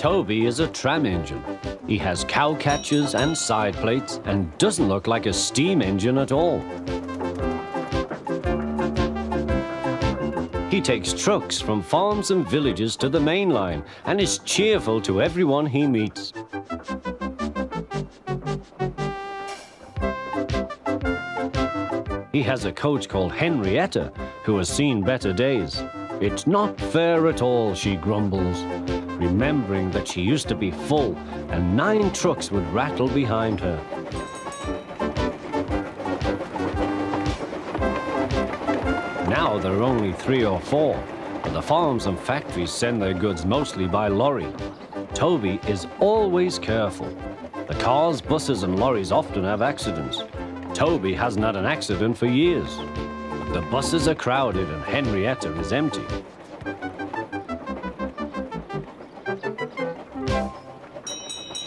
Toby is a tram engine. He has cow catchers and side plates and doesn't look like a steam engine at all. He takes trucks from farms and villages to the main line and is cheerful to everyone he meets. He has a coach called Henrietta, who has seen better days. It's not fair at all, she grumbles, remembering that she used to be full and 9 trucks would rattle behind her. Now there are only 3 or 4, but the farms and factories send their goods mostly by lorry. Toby is always careful. The cars, buses and lorries often have accidents. Toby hasn't had an accident for years. The buses are crowded and Henrietta is empty.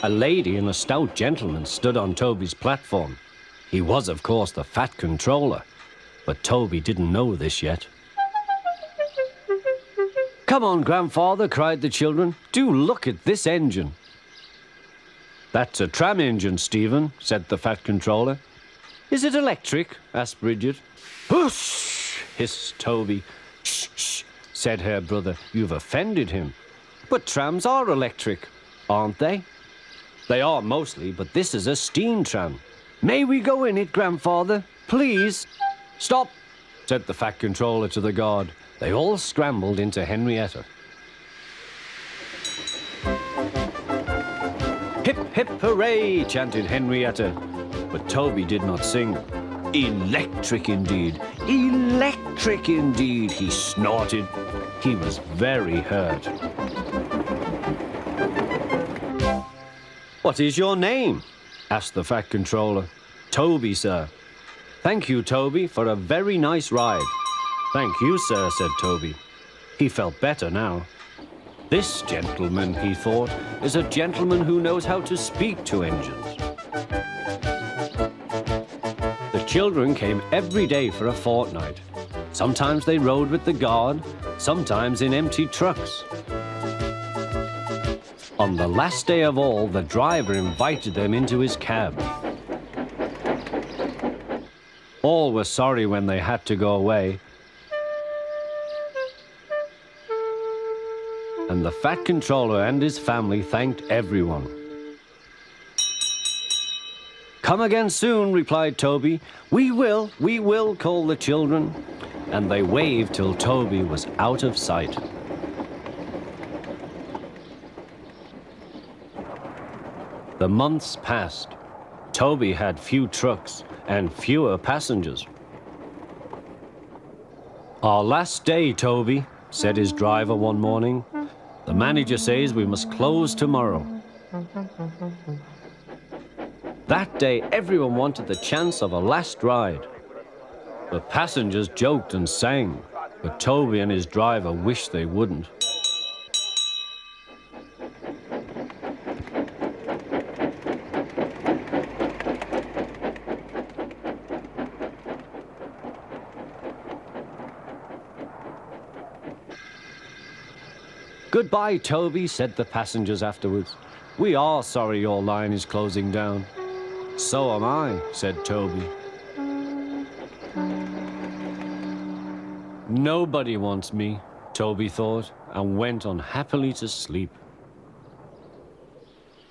A lady and a stout gentleman stood on Toby's platform. He was, of course, the fat controller, but Toby didn't know this yet. "Come on, grandfather," cried the children. "Do look at this engine." "That's a tram engine, Stephen," said the fat controller. "Is it electric?" asked Bridget. "Whoosh!" hissed Toby. "Shh, shh," said her brother. "You've offended him." "But trams are electric, aren't they?" "They are mostly, but this is a steam tram." "May we go in it, grandfather? Please?" "Stop," said the fat controller to the guard. They all scrambled into Henrietta. "Hip, hip, hooray!" chanted Henrietta. But Toby did not sing. "Electric indeed, electric indeed," he snorted. He was very hurt. "What is your name?" asked the fat controller. "Toby, sir." "Thank you, Toby, for a very nice ride." "Thank you, sir," said Toby. He felt better now. This gentleman, he thought, is a gentleman who knows how to speak to engines. The children came every day for a fortnight. Sometimes they rode with the guard, sometimes in empty trucks. On the last day of all, the driver invited them into his cab. All were sorry when they had to go away. And the fat controller and his family thanked everyone. "Come again soon," replied Toby. We will," called the children. And they waved till Toby was out of sight. The months passed. Toby had few trucks and fewer passengers. "Our last day, Toby," said his driver one morning. "The manager says we must close tomorrow." That day, everyone wanted the chance of a last ride. The passengers joked and sang, but Toby and his driver wished they wouldn't. "Goodbye, Toby," said the passengers afterwards. "We are sorry your line is closing down." "So am I," said Toby. Nobody wants me, Toby thought, and went unhappily to sleep.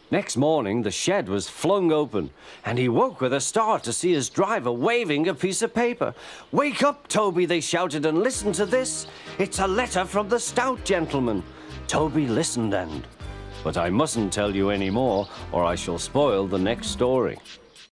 Next morning, the shed was flung open, and he woke with a start to see his driver waving a piece of paper. "Wake up, Toby," they shouted, "and listen to this. It's a letter from the Stout gentleman." Toby listened but I mustn't tell you any more, or I shall spoil the next story.